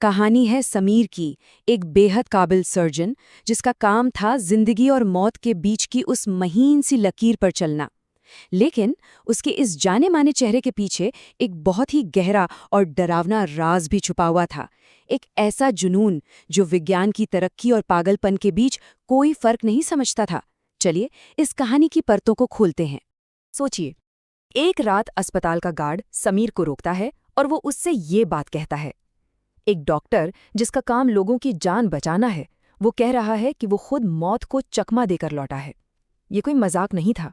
कहानी है समीर की, एक बेहद काबिल सर्जन जिसका काम था जिंदगी और मौत के बीच की उस महीन सी लकीर पर चलना। लेकिन उसके इस जाने माने चेहरे के पीछे एक बहुत ही गहरा और डरावना राज भी छुपा हुआ था। एक ऐसा जुनून जो विज्ञान की तरक्की और पागलपन के बीच कोई फर्क नहीं समझता था। चलिए इस कहानी की परतों को खोलते हैं। सोचिए, एक रात अस्पताल का गार्ड समीर को रोकता है और वो उससे ये बात कहता है। एक डॉक्टर जिसका काम लोगों की जान बचाना है, वो कह रहा है कि वो खुद मौत को चकमा देकर लौटा है। ये कोई मजाक नहीं था।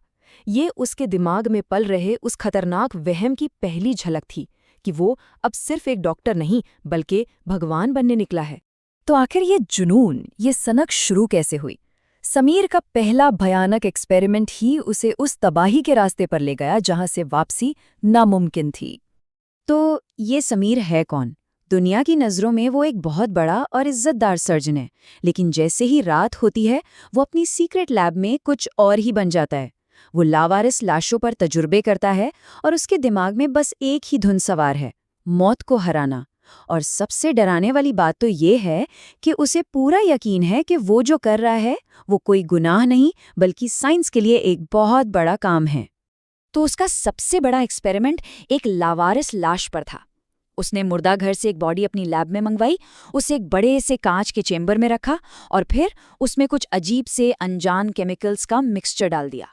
ये उसके दिमाग में पल रहे उस खतरनाक वहम की पहली झलक थी कि वो अब सिर्फ एक डॉक्टर नहीं बल्कि भगवान बनने निकला है। तो आखिर ये जुनून, ये सनक शुरू कैसे हुई? समीर का पहला भयानक एक्सपेरिमेंट ही उसे उस तबाही के रास्ते पर ले गया जहां से वापसी नामुमकिन थी। तो ये समीर है कौन? दुनिया की नज़रों में वो एक बहुत बड़ा और इज्जतदार सर्जन है, लेकिन जैसे ही रात होती है वो अपनी सीक्रेट लैब में कुछ और ही बन जाता है। वो लावारिस लाशों पर तजुर्बे करता है और उसके दिमाग में बस एक ही धुन सवार है, मौत को हराना। और सबसे डराने वाली बात तो ये है कि उसे पूरा यकीन है कि वो जो कर रहा है वो कोई गुनाह नहीं बल्कि साइंस के लिए एक बहुत बड़ा काम है। तो उसका सबसे बड़ा एक्सपेरिमेंट एक लावारिस लाश पर था। उसने मुर्दा घर से एक बॉडी अपनी लैब में मंगवाई, उसे एक बड़े से कांच के चेंबर में रखा और फिर उसमें कुछ अजीब से अनजान केमिकल्स का मिक्सचर डाल दिया।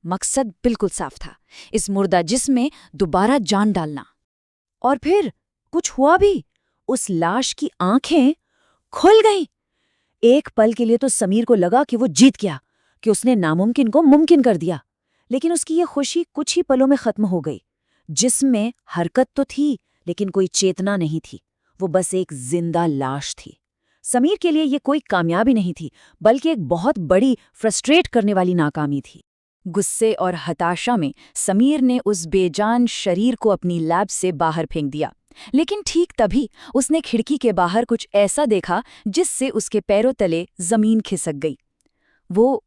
मकसद बिल्कुल साफ था, इस मुर्दा जिस्म में दोबारा जान डालना। और फिर कुछ हुआ भी। उस लाश की आंखें खुल गईं। एक पल के लिए तो समीर को लगा कि वो जीत गया, कि उसने नामुमकिन को मुमकिन कर दिया। लेकिन उसकी ये खुशी कुछ ही पलों में खत्म हो गई। जिस्म में हरकत तो थी लेकिन कोई चेतना नहीं थी। वो बस एक जिंदा लाश थी। समीर के लिए ये कोई कामयाबी नहीं थी बल्कि एक बहुत बड़ी फ्रस्ट्रेट करने वाली नाकामी थी। गुस्से और हताशा में समीर ने उस बेजान शरीर को अपनी लैब से बाहर फेंक दिया। लेकिन ठीक तभी उसने खिड़की के बाहर कुछ ऐसा देखा जिससे उसके पैरों तले जमीन खिसक गई। वो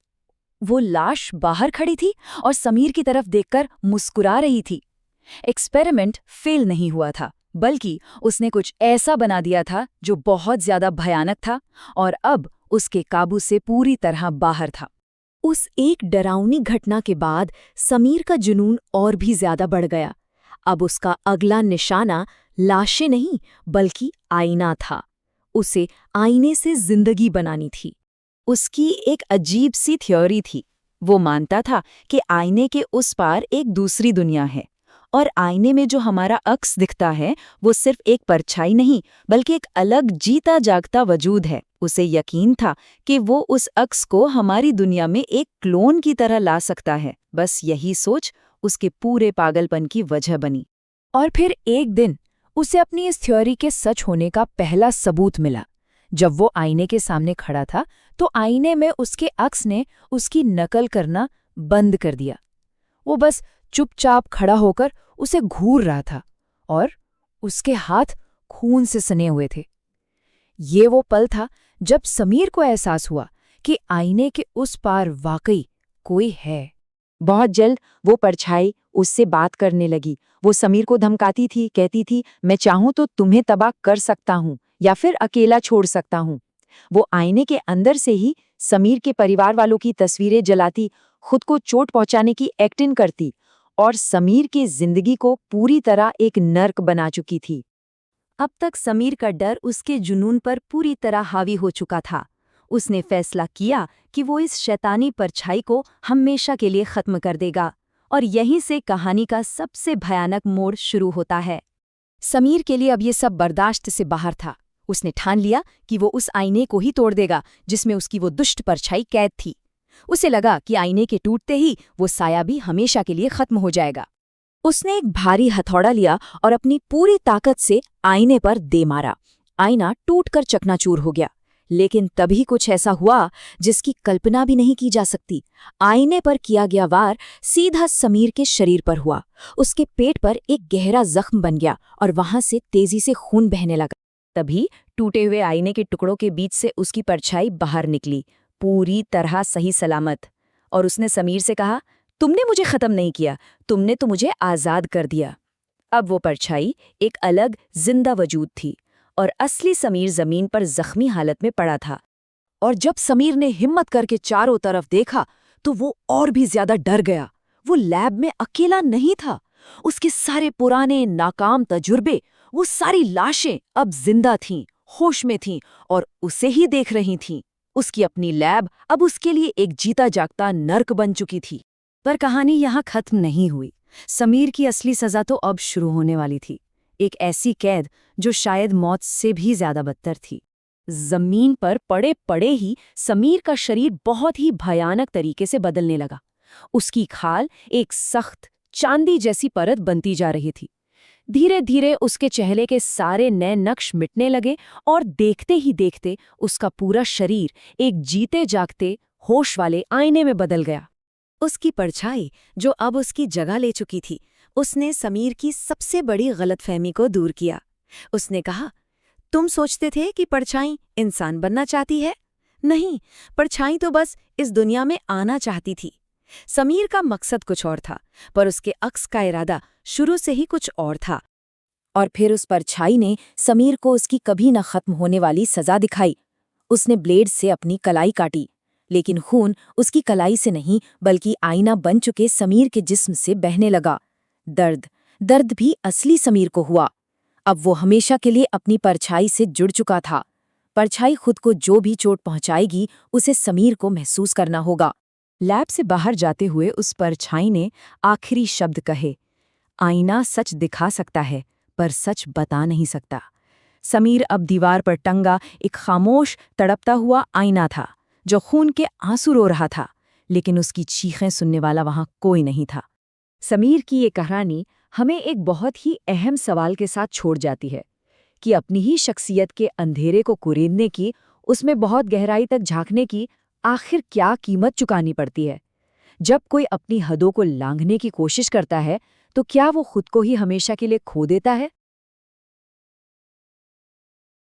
लाश बाहर खड़ी थी और समीर की तरफ देखकर मुस्कुरा रही थी। एक्सपेरिमेंट फेल नहीं हुआ था, बल्कि उसने कुछ ऐसा बना दिया था जो बहुत ज्यादा भयानक था और अब उसके काबू से पूरी तरह बाहर था। उस एक डरावनी घटना के बाद समीर का जुनून और भी ज्यादा बढ़ गया। अब उसका अगला निशाना लाशें नहीं बल्कि आईना था। उसे आईने से जिंदगी बनानी थी। उसकी एक अजीब सी थ्योरी थी। वो मानता था कि आईने के उस पार एक दूसरी दुनिया है और आईने में जो हमारा अक्स दिखता है वो सिर्फ एक परछाई नहीं बल्कि एक अलग जीता जागता वजूद है। उसे यकीन था कि वो उस अक्स को हमारी दुनिया में एक क्लोन की तरह ला सकता है। बस यही सोच उसके पूरे पागलपन की वजह बनी। और फिर एक दिन उसे अपनी इस थ्योरी के सच होने का पहला सबूत मिला। जब वो आईने के सामने खड़ा था तो आईने में उसके अक्स ने उसकी नकल करना बंद कर दिया। वो बस चुपचाप खड़ा होकर उसे घूर रहा था और उसके हाथ खून से सने हुए थे। ये वो पल था जब समीर को एहसास हुआ कि आईने के उस पार वाकई कोई है। बहुत जल्द वो परछाई उससे बात करने लगी। वो समीर को धमकाती थी, कहती थी, मैं चाहूं तो तुम्हें तबाह कर सकता हूं या फिर अकेला छोड़ सकता हूं। वो आईने के अंदर से ही समीर के परिवार वालों की तस्वीरें जलाती, खुद को चोट पहुंचाने की एक्टिंग करती और समीर की जिंदगी को पूरी तरह एक नर्क बना चुकी थी। अब तक समीर का डर उसके जुनून पर पूरी तरह हावी हो चुका था। उसने फैसला किया कि वो इस शैतानी परछाई को हमेशा के लिए खत्म कर देगा। और यहीं से कहानी का सबसे भयानक मोड़ शुरू होता है। समीर के लिए अब ये सब बर्दाश्त से बाहर था। उसने ठान लिया कि वो उस आईने को ही तोड़ देगा जिसमें उसकी वो दुष्ट परछाई कैद थी। उसे लगा कि आईने के टूटते ही वो साया भी हमेशा के लिए खत्म हो जाएगा। उसने एक भारी हथौड़ा लिया और अपनी पूरी ताकत से आईने पर दे मारा। आईना टूटकर चकनाचूर हो गया। लेकिन तभी कुछ ऐसा हुआ जिसकी कल्पना भी नहीं की जा सकती। आईने पर किया गया वार सीधा समीर के शरीर पर हुआ। उसके पेट पर एक गहरा जख्म बन गया और वहां से तेजी से खून बहने लगा। तभी टूटे हुए आईने के टुकड़ों के बीच से उसकी परछाई बाहर निकली, पूरी तरह सही सलामत। और उसने समीर से कहा, तुमने मुझे खत्म नहीं किया, तुमने तो मुझे आजाद कर दिया। अब वो परछाई एक अलग जिंदा वजूद थी और असली समीर जमीन पर जख्मी हालत में पड़ा था। और जब समीर ने हिम्मत करके चारों तरफ देखा तो वो और भी ज्यादा डर गया। वो लैब में अकेला नहीं था। उसके सारे पुराने नाकाम तजुर्बे, वो सारी लाशें अब जिंदा थीं, होश में थीं और उसे ही देख रही थीं। उसकी अपनी लैब अब उसके लिए एक जीता जागता नर्क बन चुकी थी। पर कहानी यहाँ खत्म नहीं हुई। समीर की असली सजा तो अब शुरू होने वाली थी। एक ऐसी कैद जो शायद मौत से भी ज्यादा बदतर थी। जमीन पर पड़े पड़े ही समीर का शरीर बहुत ही भयानक तरीके से बदलने लगा। उसकी खाल एक सख्त चांदी जैसी परत बनती जा रही थी। धीरे धीरे उसके चेहरे के सारे नए नक्श मिटने लगे और देखते ही देखते उसका पूरा शरीर एक जीते जागते होश वाले आईने में बदल गया। उसकी परछाई, जो अब उसकी जगह ले चुकी थी, उसने समीर की सबसे बड़ी गलतफहमी को दूर किया। उसने कहा, तुम सोचते थे कि परछाई इंसान बनना चाहती है? नहीं, परछाई तो बस इस दुनिया में आना चाहती थी। समीर का मकसद कुछ और था, पर उसके अक्स का इरादा शुरू से ही कुछ और था। और फिर उस परछाई ने समीर को उसकी कभी न खत्म होने वाली सजा दिखाई। उसने ब्लेड से अपनी कलाई काटी, लेकिन खून उसकी कलाई से नहीं बल्कि आईना बन चुके समीर के जिस्म से बहने लगा। दर्द भी असली समीर को हुआ। अब वो हमेशा के लिए अपनी परछाई से जुड़ चुका था। परछाई खुद को जो भी चोट पहुंचाएगी उसे समीर को महसूस करना होगा। लैब से बाहर जाते हुए उस परछाई ने आखिरी शब्द कहे, आईना सच दिखा सकता है पर सच बता नहीं सकता। समीर अब दीवार पर टंगा एक खामोश तड़पता हुआ आईना था, जो खून के आंसू रो रहा था, लेकिन उसकी चीखें सुनने वाला वहां कोई नहीं था। समीर की ये कहानी हमें एक बहुत ही अहम सवाल के साथ छोड़ जाती है कि अपनी ही शख्सियत के अंधेरे को कुरेदने की, उसमें बहुत गहराई तक झांकने की आखिर क्या कीमत चुकानी पड़ती है। जब कोई अपनी हदों को लांघने की कोशिश करता है तो क्या वो खुद को ही हमेशा के लिए खो देता है?